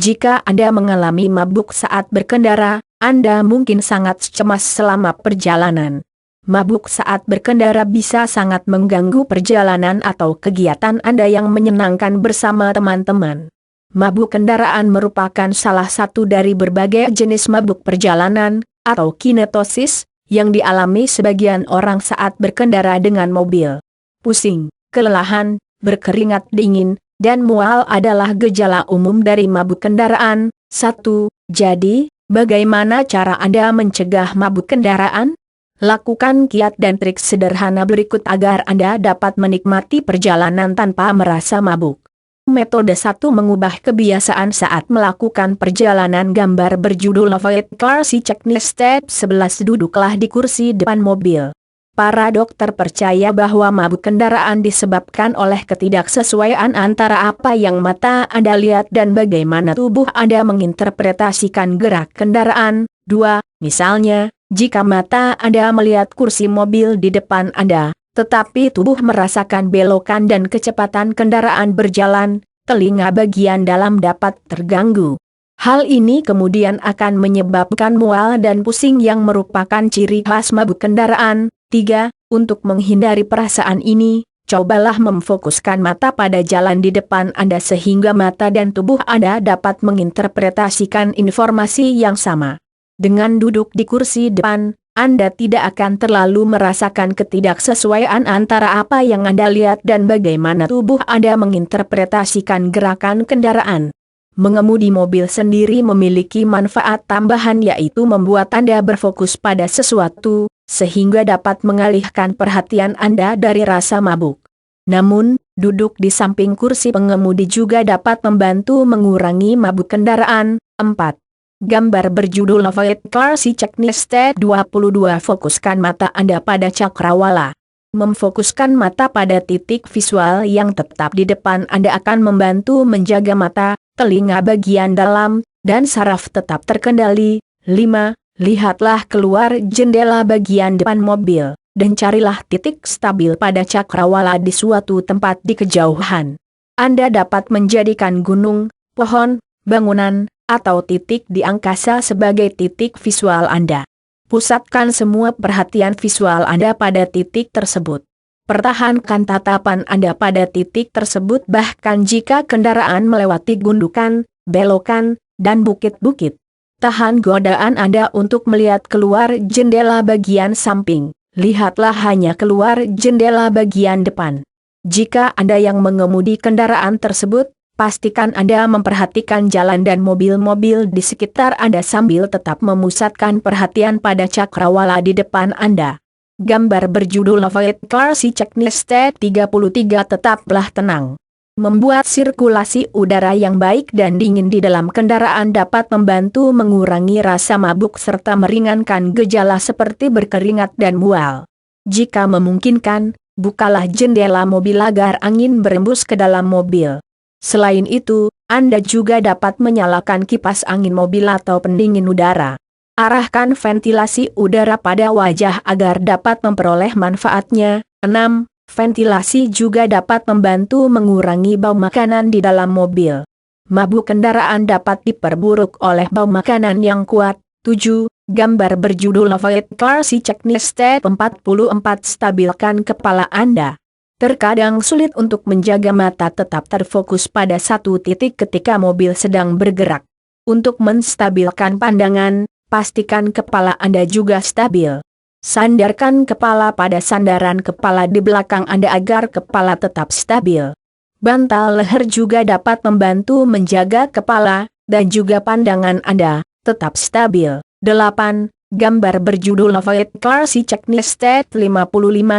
Jika Anda mengalami mabuk saat berkendara, Anda mungkin sangat cemas selama perjalanan. Mabuk saat berkendara bisa sangat mengganggu perjalanan atau kegiatan Anda yang menyenangkan bersama teman-teman. Mabuk kendaraan merupakan salah satu dari berbagai jenis mabuk perjalanan, atau kinetosis, yang dialami sebagian orang saat berkendara dengan mobil. Pusing, kelelahan, berkeringat dingin, dan mual adalah gejala umum dari mabuk kendaraan. 1. Jadi, bagaimana cara Anda mencegah mabuk kendaraan? Lakukan kiat dan trik sederhana berikut agar Anda dapat menikmati perjalanan tanpa merasa mabuk. Metode 1. Mengubah kebiasaan saat melakukan perjalanan. Gambar berjudul Avoid Car Seat Checklist Step 11. Duduklah di kursi depan mobil. Para dokter percaya bahwa mabuk kendaraan disebabkan oleh ketidaksesuaian antara apa yang mata Anda lihat dan bagaimana tubuh Anda menginterpretasikan gerak kendaraan. 2. Misalnya, jika mata Anda melihat kursi mobil di depan Anda, tetapi tubuh merasakan belokan dan kecepatan kendaraan berjalan, telinga bagian dalam dapat terganggu. Hal ini kemudian akan menyebabkan mual dan pusing yang merupakan ciri khas mabuk kendaraan. 3. Untuk menghindari perasaan ini, cobalah memfokuskan mata pada jalan di depan Anda sehingga mata dan tubuh Anda dapat menginterpretasikan informasi yang sama. Dengan duduk di kursi depan, Anda tidak akan terlalu merasakan ketidaksesuaian antara apa yang Anda lihat dan bagaimana tubuh Anda menginterpretasikan gerakan kendaraan. Mengemudi mobil sendiri memiliki manfaat tambahan yaitu membuat Anda berfokus pada sesuatu, sehingga dapat mengalihkan perhatian Anda dari rasa mabuk. Namun, duduk di samping kursi pengemudi juga dapat membantu mengurangi mabuk kendaraan. 4. Gambar berjudul Avoid Car Seat Checklist Step 22. Fokuskan mata Anda pada cakrawala. Memfokuskan mata pada titik visual yang tetap di depan Anda akan membantu menjaga mata, telinga bagian dalam, dan saraf tetap terkendali. 5. Lihatlah keluar jendela bagian depan mobil, dan carilah titik stabil pada cakrawala di suatu tempat di kejauhan. Anda dapat menjadikan gunung, pohon, bangunan, atau titik di angkasa sebagai titik visual Anda. Pusatkan semua perhatian visual Anda pada titik tersebut. Pertahankan tatapan Anda pada titik tersebut bahkan jika kendaraan melewati gundukan, belokan, dan bukit-bukit. Tahan godaan Anda untuk melihat keluar jendela bagian samping. Lihatlah hanya keluar jendela bagian depan. Jika Anda yang mengemudi kendaraan tersebut, pastikan Anda memperhatikan jalan dan mobil-mobil di sekitar Anda sambil tetap memusatkan perhatian pada cakrawala di depan Anda. Gambar berjudul Avoid Car Seat Checklist Step 33. Tetaplah tenang. Membuat sirkulasi udara yang baik dan dingin di dalam kendaraan dapat membantu mengurangi rasa mabuk serta meringankan gejala seperti berkeringat dan mual. Jika memungkinkan, bukalah jendela mobil agar angin berembus ke dalam mobil. Selain itu, Anda juga dapat menyalakan kipas angin mobil atau pendingin udara. Arahkan ventilasi udara pada wajah agar dapat memperoleh manfaatnya. 6. Ventilasi juga dapat membantu mengurangi bau makanan di dalam mobil. Mabuk kendaraan dapat diperburuk oleh bau makanan yang kuat. 7. Gambar berjudul Avoid Car Seat Checklist Step 44. Stabilkan kepala Anda. Terkadang sulit untuk menjaga mata tetap terfokus pada satu titik ketika mobil sedang bergerak. Untuk menstabilkan pandangan, pastikan kepala Anda juga stabil. Sandarkan kepala pada sandaran kepala di belakang Anda agar kepala tetap stabil. Bantal leher juga dapat membantu menjaga kepala, dan juga pandangan Anda tetap stabil. 8. Gambar berjudul Avoid Car Seat Checklist Step 55.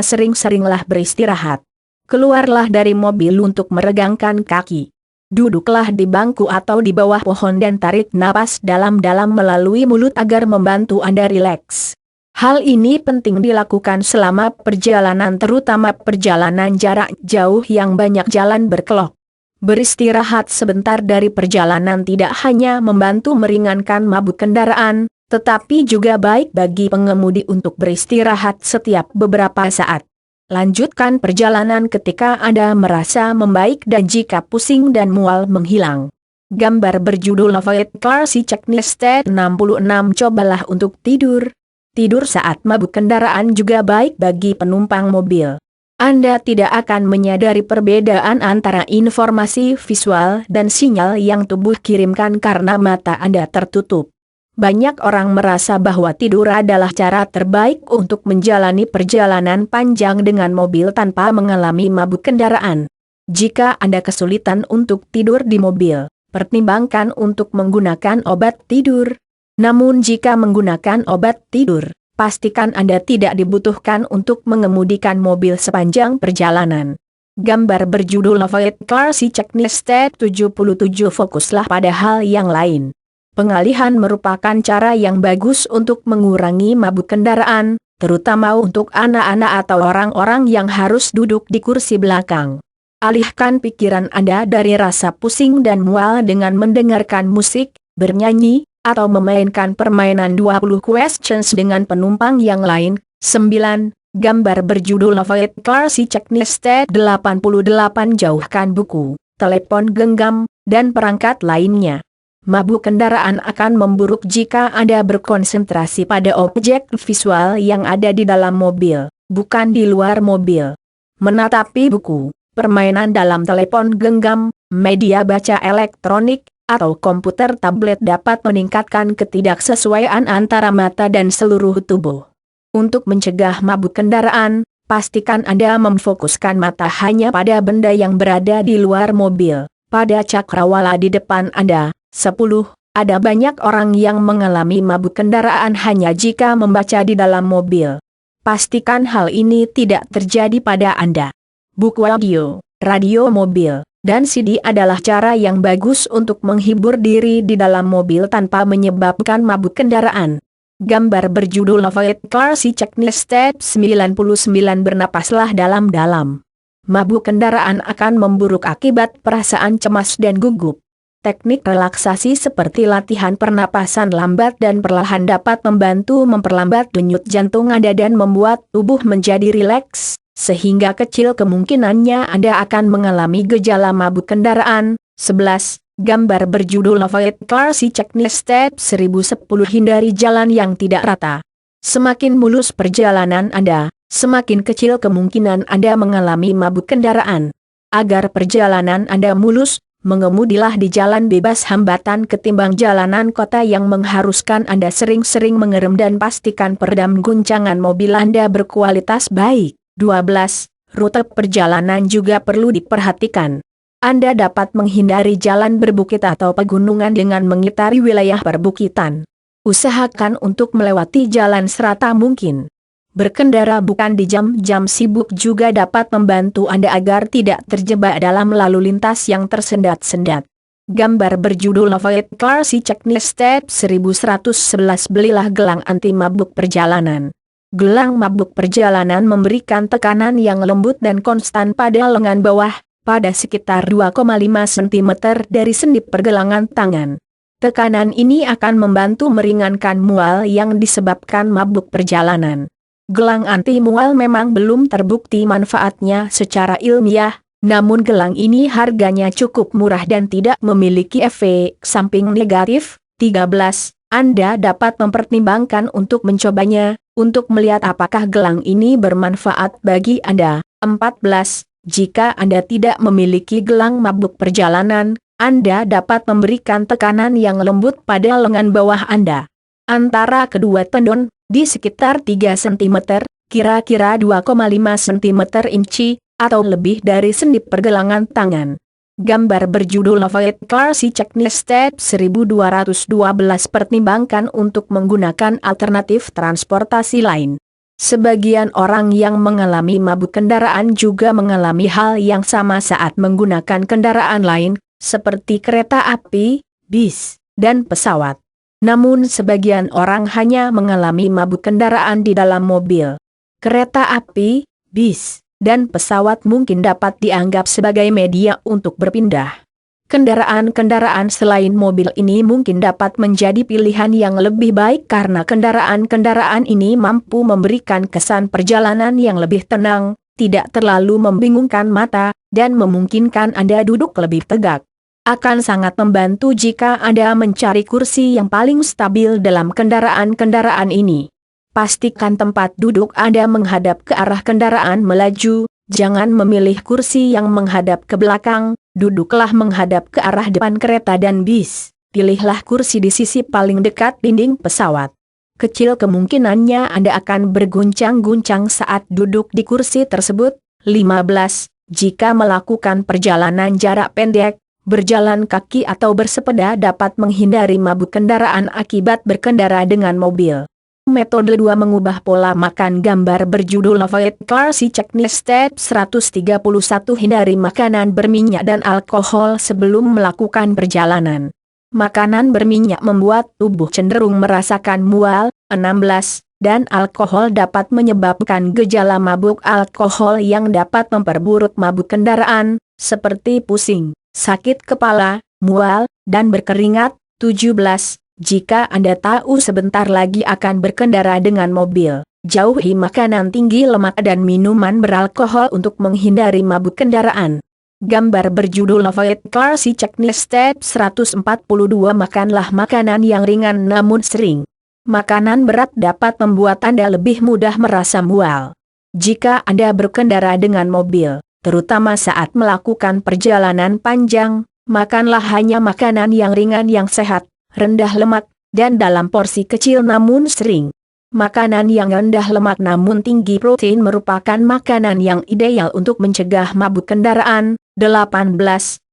Sering-seringlah beristirahat. Keluarlah dari mobil untuk meregangkan kaki. Duduklah di bangku atau di bawah pohon dan tarik napas dalam-dalam melalui mulut agar membantu Anda rileks. Hal ini penting dilakukan selama perjalanan, terutama perjalanan jarak jauh yang banyak jalan berkelok. Beristirahat sebentar dari perjalanan tidak hanya membantu meringankan mabuk kendaraan, tetapi juga baik bagi pengemudi untuk beristirahat setiap beberapa saat. Lanjutkan perjalanan ketika Anda merasa membaik dan jika pusing dan mual menghilang. Gambar berjudul Avoid Car See Checklist 66. Cobalah untuk tidur. Tidur saat mabuk kendaraan juga baik bagi penumpang mobil. Anda tidak akan menyadari perbedaan antara informasi visual dan sinyal yang tubuh kirimkan karena mata Anda tertutup. Banyak orang merasa bahwa tidur adalah cara terbaik untuk menjalani perjalanan panjang dengan mobil tanpa mengalami mabuk kendaraan. Jika Anda kesulitan untuk tidur di mobil, pertimbangkan untuk menggunakan obat tidur. Namun jika menggunakan obat tidur, pastikan Anda tidak dibutuhkan untuk mengemudikan mobil sepanjang perjalanan. Gambar berjudul Avoid Car See Checklist 77. Fokuslah pada hal yang lain. Pengalihan merupakan cara yang bagus untuk mengurangi mabuk kendaraan, terutama untuk anak-anak atau orang-orang yang harus duduk di kursi belakang. Alihkan pikiran Anda dari rasa pusing dan mual dengan mendengarkan musik, bernyanyi, atau memainkan permainan 20 questions dengan penumpang yang lain. 9. Gambar berjudul Avoid Car See Checklist 88. Jauhkan buku, telepon genggam, dan perangkat lainnya. Mabuk kendaraan akan memburuk jika Anda berkonsentrasi pada objek visual yang ada di dalam mobil, bukan di luar mobil. Menatapi buku, permainan dalam telepon genggam, media baca elektronik, atau komputer tablet dapat meningkatkan ketidaksesuaian antara mata dan seluruh tubuh. Untuk mencegah mabuk kendaraan, pastikan Anda memfokuskan mata hanya pada benda yang berada di luar mobil, pada cakrawala di depan Anda. 10. Ada banyak orang yang mengalami mabuk kendaraan hanya jika membaca di dalam mobil. Pastikan hal ini tidak terjadi pada Anda. Buku audio, radio mobil, dan CD adalah cara yang bagus untuk menghibur diri di dalam mobil tanpa menyebabkan mabuk kendaraan. Gambar berjudul Avoid Car See Checklist 99. Bernapaslah dalam-dalam. Mabuk kendaraan akan memburuk akibat perasaan cemas dan gugup. Teknik relaksasi seperti latihan pernapasan lambat dan perlahan dapat membantu memperlambat denyut jantung Anda dan membuat tubuh menjadi rileks, sehingga kecil kemungkinannya Anda akan mengalami gejala mabuk kendaraan. 11. Gambar berjudul Avoid Car See Checklist 1010. Hindari jalan yang tidak rata. Semakin mulus perjalanan Anda, semakin kecil kemungkinan Anda mengalami mabuk kendaraan. Agar perjalanan Anda mulus, mengemudilah di jalan bebas hambatan ketimbang jalanan kota yang mengharuskan Anda sering-sering mengerem dan pastikan peredam guncangan mobil Anda berkualitas baik. 12. Rute perjalanan juga perlu diperhatikan. Anda dapat menghindari jalan berbukit atau pegunungan dengan mengitari wilayah perbukitan. Usahakan untuk melewati jalan serata mungkin. Berkendara bukan di jam-jam sibuk juga dapat membantu Anda agar tidak terjebak dalam lalu lintas yang tersendat-sendat. Gambar berjudul Avoid Car See Checklist 1111. Belilah gelang anti mabuk perjalanan. Gelang mabuk perjalanan memberikan tekanan yang lembut dan konstan pada lengan bawah, pada sekitar 2,5 cm dari sendi pergelangan tangan. Tekanan ini akan membantu meringankan mual yang disebabkan mabuk perjalanan. Gelang anti-mual memang belum terbukti manfaatnya secara ilmiah, namun gelang ini harganya cukup murah dan tidak memiliki efek samping negatif. 13. Anda dapat mempertimbangkan untuk mencobanya, untuk melihat apakah gelang ini bermanfaat bagi Anda. 14. Jika Anda tidak memiliki gelang mabuk perjalanan, Anda dapat memberikan tekanan yang lembut pada lengan bawah Anda. Antara kedua tendon, di sekitar 3 cm, kira-kira 2,5 cm inci, atau lebih dari sendi pergelangan tangan. Gambar berjudul Avoid Car See Checklist 1212. Pertimbangkan untuk menggunakan alternatif transportasi lain. Sebagian orang yang mengalami mabuk kendaraan juga mengalami hal yang sama saat menggunakan kendaraan lain, seperti kereta api, bis, dan pesawat. Namun sebagian orang hanya mengalami mabuk kendaraan di dalam mobil. Kereta api, bis, dan pesawat mungkin dapat dianggap sebagai media untuk berpindah. Kendaraan-kendaraan selain mobil ini mungkin dapat menjadi pilihan yang lebih baik karena kendaraan-kendaraan ini mampu memberikan kesan perjalanan yang lebih tenang, tidak terlalu membingungkan mata, dan memungkinkan Anda duduk lebih tegak. Akan sangat membantu jika Anda mencari kursi yang paling stabil dalam kendaraan-kendaraan ini. Pastikan tempat duduk Anda menghadap ke arah kendaraan melaju, jangan memilih kursi yang menghadap ke belakang, duduklah menghadap ke arah depan kereta dan bis. Pilihlah kursi di sisi paling dekat dinding pesawat. Kecil kemungkinannya Anda akan berguncang-guncang saat duduk di kursi tersebut. 15. Jika melakukan perjalanan jarak pendek, berjalan kaki atau bersepeda dapat menghindari mabuk kendaraan akibat berkendara dengan mobil. Metode 2 mengubah pola makan. Gambar berjudul Avoid Car Seat Checklist Step 131. Hindari makanan berminyak dan alkohol sebelum melakukan perjalanan. Makanan berminyak membuat tubuh cenderung merasakan mual. 16. Dan alkohol dapat menyebabkan gejala mabuk alkohol yang dapat memperburuk mabuk kendaraan, seperti pusing, sakit kepala, mual, dan berkeringat. 17. Jika Anda tahu sebentar lagi akan berkendara dengan mobil, jauhi makanan tinggi lemak dan minuman beralkohol untuk menghindari mabuk kendaraan. Gambar berjudul Avoid Car Seat Checklist Step 142. Makanlah makanan yang ringan namun sering. Makanan berat dapat membuat Anda lebih mudah merasa mual. Jika Anda berkendara dengan mobil, terutama saat melakukan perjalanan panjang, makanlah hanya makanan yang ringan yang sehat, rendah lemak, dan dalam porsi kecil namun sering. Makanan yang rendah lemak namun tinggi protein merupakan makanan yang ideal untuk mencegah mabuk kendaraan. 18.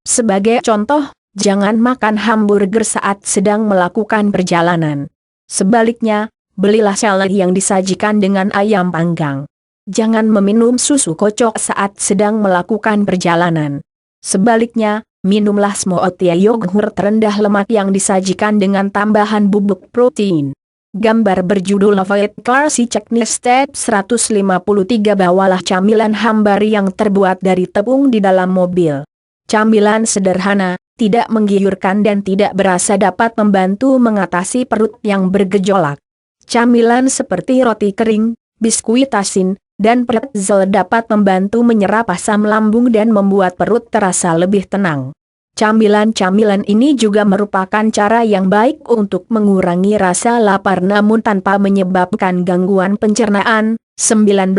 Sebagai contoh, jangan makan hamburger saat sedang melakukan perjalanan. Sebaliknya, belilah salad yang disajikan dengan ayam panggang. Jangan meminum susu kocok saat sedang melakukan perjalanan. Sebaliknya, minumlah smoothie yogurt rendah lemak yang disajikan dengan tambahan bubuk protein. Gambar berjudul Avoid Car Seat Checklist Step 153. Bawalah camilan hambar yang terbuat dari tepung di dalam mobil. Camilan sederhana, tidak menggiurkan dan tidak berasa dapat membantu mengatasi perut yang bergejolak. Camilan seperti roti kering, biskuit asin, dan pretzel dapat membantu menyerap asam lambung dan membuat perut terasa lebih tenang. Camilan-camilan ini juga merupakan cara yang baik untuk mengurangi rasa lapar namun tanpa menyebabkan gangguan pencernaan. 19.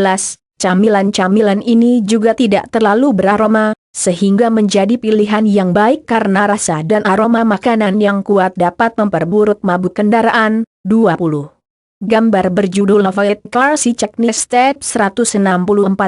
Camilan-camilan ini juga tidak terlalu beraroma, sehingga menjadi pilihan yang baik karena rasa dan aroma makanan yang kuat dapat memperburuk mabuk kendaraan. 20. Gambar berjudul Avoid Car Seat Checklist Step 164.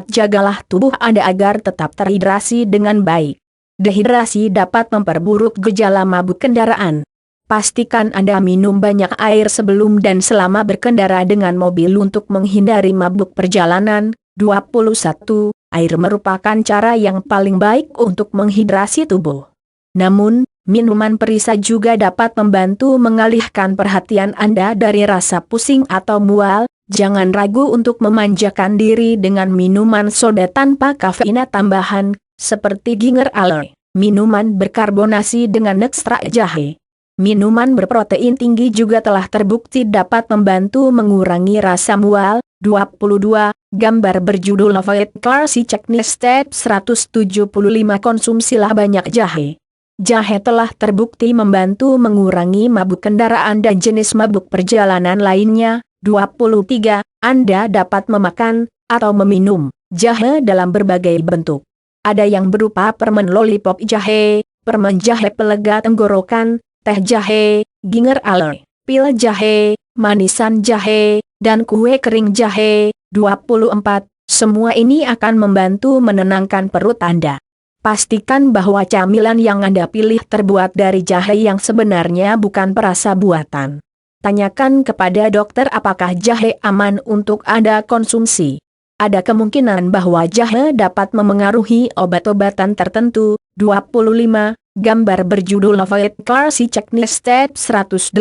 Jagalah tubuh Anda agar tetap terhidrasi dengan baik. Dehidrasi dapat memperburuk gejala mabuk kendaraan. Pastikan Anda minum banyak air sebelum dan selama berkendara dengan mobil untuk menghindari mabuk perjalanan. 21. Air merupakan cara yang paling baik untuk menghidrasi tubuh. Namun, minuman perisa juga dapat membantu mengalihkan perhatian Anda dari rasa pusing atau mual. Jangan ragu untuk memanjakan diri dengan minuman soda tanpa kafein tambahan, seperti Ginger Ale, minuman berkarbonasi dengan ekstrak jahe. Minuman berprotein tinggi juga telah terbukti dapat membantu mengurangi rasa mual. 22. Gambar berjudul Avoid Car Seat Checklist Step 175. Konsumsilah banyak jahe. Jahe telah terbukti membantu mengurangi mabuk kendaraan dan jenis mabuk perjalanan lainnya. 23. Anda dapat memakan atau meminum jahe dalam berbagai bentuk. Ada yang berupa permen lollipop jahe, permen jahe pelega tenggorokan, teh jahe, ginger ale, pil jahe, manisan jahe, dan kue kering jahe. 24. Semua ini akan membantu menenangkan perut Anda. Pastikan bahwa camilan yang Anda pilih terbuat dari jahe yang sebenarnya bukan perasa buatan. Tanyakan kepada dokter apakah jahe aman untuk Anda konsumsi. Ada kemungkinan bahwa jahe dapat memengaruhi obat-obatan tertentu. 25. Gambar berjudul Avoid Car Seat Checklist Step 186.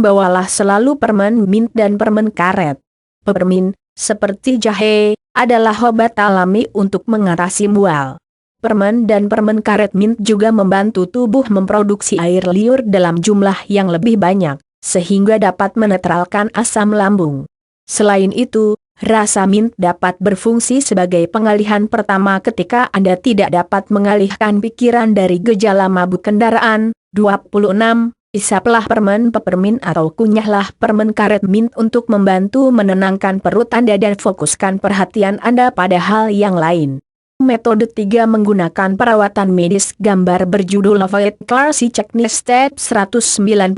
Bawalah selalu permen mint dan permen karet. Peppermint, seperti jahe, adalah obat alami untuk mengatasi mual. Permen dan permen karet mint juga membantu tubuh memproduksi air liur dalam jumlah yang lebih banyak, sehingga dapat menetralkan asam lambung. Selain itu, Rasa mint dapat berfungsi sebagai pengalihan pertama ketika Anda tidak dapat mengalihkan pikiran dari gejala mabuk kendaraan. 26. Isaplah permen peppermint atau kunyahlah permen karet mint untuk membantu menenangkan perut Anda dan fokuskan perhatian Anda pada hal yang lain. Metode 3 menggunakan perawatan medis. Gambar berjudul Avoid Car Checklist Step 191.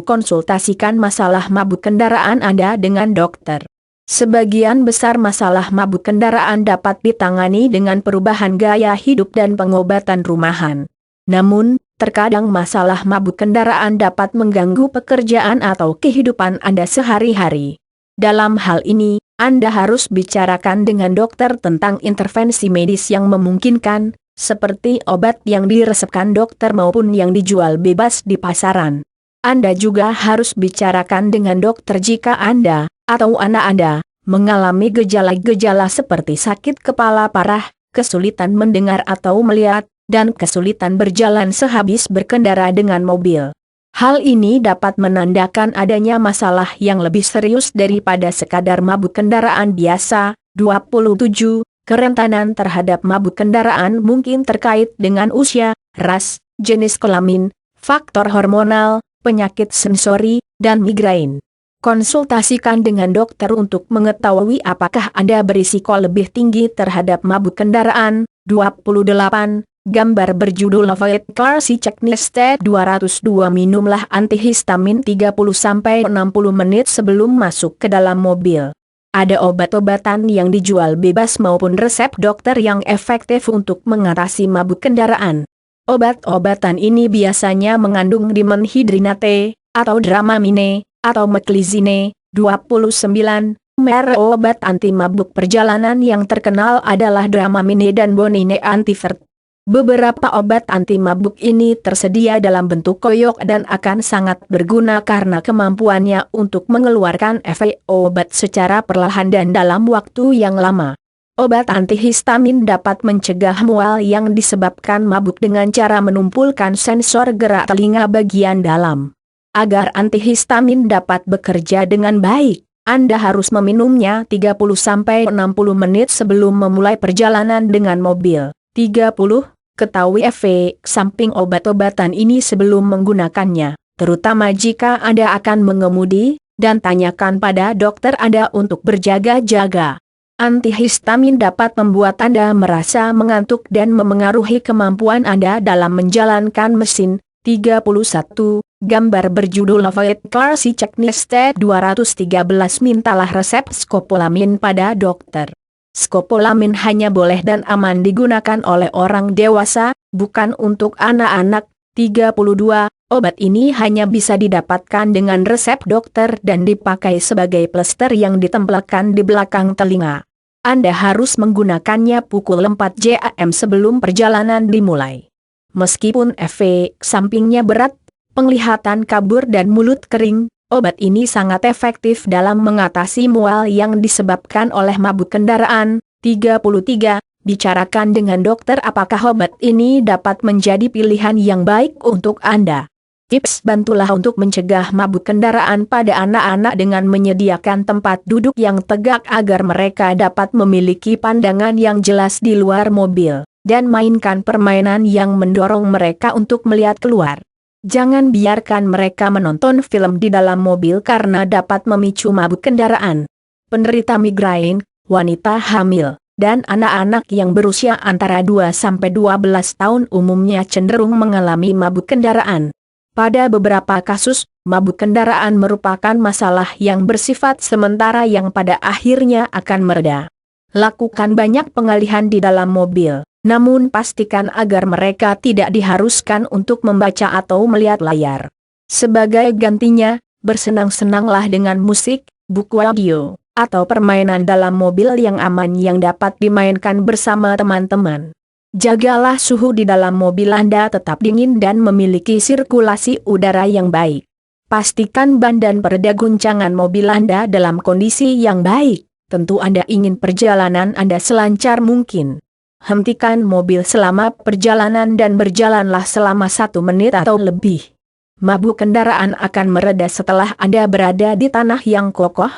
Konsultasikan masalah mabuk kendaraan Anda dengan dokter. Sebagian besar masalah mabuk kendaraan dapat ditangani dengan perubahan gaya hidup dan pengobatan rumahan. Namun, terkadang masalah mabuk kendaraan dapat mengganggu pekerjaan atau kehidupan Anda sehari-hari. Dalam hal ini, Anda harus bicarakan dengan dokter tentang intervensi medis yang memungkinkan, seperti obat yang diresepkan dokter maupun yang dijual bebas di pasaran. Anda juga harus bicarakan dengan dokter jika Anda atau anak Anda mengalami gejala-gejala seperti sakit kepala parah, kesulitan mendengar atau melihat, dan kesulitan berjalan sehabis berkendara dengan mobil. Hal ini dapat menandakan adanya masalah yang lebih serius daripada sekadar mabuk kendaraan biasa. 27. Kerentanan terhadap mabuk kendaraan mungkin terkait dengan usia, ras, jenis kelamin, faktor hormonal, penyakit sensori, dan migrain. Konsultasikan dengan dokter untuk mengetahui apakah Anda berisiko lebih tinggi terhadap mabuk kendaraan. 28. Gambar berjudul Avoid Car Checklist Step 202. Minumlah antihistamin 30-60 menit sebelum masuk ke dalam mobil. Ada obat-obatan yang dijual bebas maupun resep dokter yang efektif untuk mengatasi mabuk kendaraan. Obat-obatan ini biasanya mengandung dimenhidrinate, atau Dramamine, atau Meclizine. 29. Merek obat anti mabuk perjalanan yang terkenal adalah Dramamine dan Bonine Antivert. Beberapa obat anti mabuk ini tersedia dalam bentuk koyok dan akan sangat berguna karena kemampuannya untuk mengeluarkan efek obat secara perlahan dan dalam waktu yang lama. Obat antihistamin dapat mencegah mual yang disebabkan mabuk dengan cara menumpulkan sensor gerak telinga bagian dalam. Agar antihistamin dapat bekerja dengan baik, Anda harus meminumnya 30-60 menit sebelum memulai perjalanan dengan mobil. 30. Ketahui efek samping obat-obatan ini sebelum menggunakannya, terutama jika Anda akan mengemudi, dan tanyakan pada dokter Anda untuk berjaga-jaga. Antihistamin dapat membuat Anda merasa mengantuk dan memengaruhi kemampuan Anda dalam menjalankan mesin. 31. Gambar berjudul Avoid Car Checklist Step 213. Mintalah resep skopolamin pada dokter. Skopolamin hanya boleh dan aman digunakan oleh orang dewasa, bukan untuk anak-anak. 32. Obat ini hanya bisa didapatkan dengan resep dokter dan dipakai sebagai plester yang ditempelkan di belakang telinga. Anda harus menggunakannya pukul 4 jam sebelum perjalanan dimulai. Meskipun efek sampingnya berat, penglihatan kabur dan mulut kering, obat ini sangat efektif dalam mengatasi mual yang disebabkan oleh mabuk kendaraan. 33. Bicarakan dengan dokter apakah obat ini dapat menjadi pilihan yang baik untuk Anda. Tips: bantulah untuk mencegah mabuk kendaraan pada anak-anak dengan menyediakan tempat duduk yang tegak agar mereka dapat memiliki pandangan yang jelas di luar mobil, dan mainkan permainan yang mendorong mereka untuk melihat keluar. Jangan biarkan mereka menonton film di dalam mobil karena dapat memicu mabuk kendaraan. Penderita migrain, wanita hamil, dan anak-anak yang berusia antara 2-12 tahun umumnya cenderung mengalami mabuk kendaraan. Pada beberapa kasus, mabuk kendaraan merupakan masalah yang bersifat sementara yang pada akhirnya akan mereda. Lakukan banyak pengalihan di dalam mobil, namun pastikan agar mereka tidak diharuskan untuk membaca atau melihat layar. Sebagai gantinya, bersenang-senanglah dengan musik, buku audio, atau permainan dalam mobil yang aman yang dapat dimainkan bersama teman-teman. Jagalah suhu di dalam mobil Anda tetap dingin dan memiliki sirkulasi udara yang baik. Pastikan ban dan pereda guncangan mobil Anda dalam kondisi yang baik. Tentu Anda ingin perjalanan Anda selancar mungkin. Hentikan mobil selama perjalanan dan berjalanlah selama 1 menit atau lebih. Mabuk kendaraan akan mereda setelah Anda berada di tanah yang kokoh.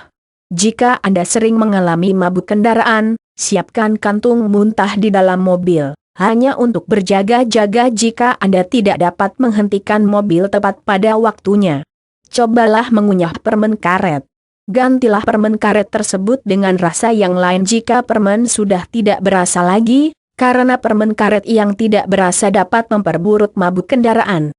Jika Anda sering mengalami mabuk kendaraan, siapkan kantung muntah di dalam mobil, hanya untuk berjaga-jaga jika Anda tidak dapat menghentikan mobil tepat pada waktunya. Cobalah mengunyah permen karet. Gantilah permen karet tersebut dengan rasa yang lain jika permen sudah tidak berasa lagi, karena permen karet yang tidak berasa dapat memperburuk mabuk kendaraan.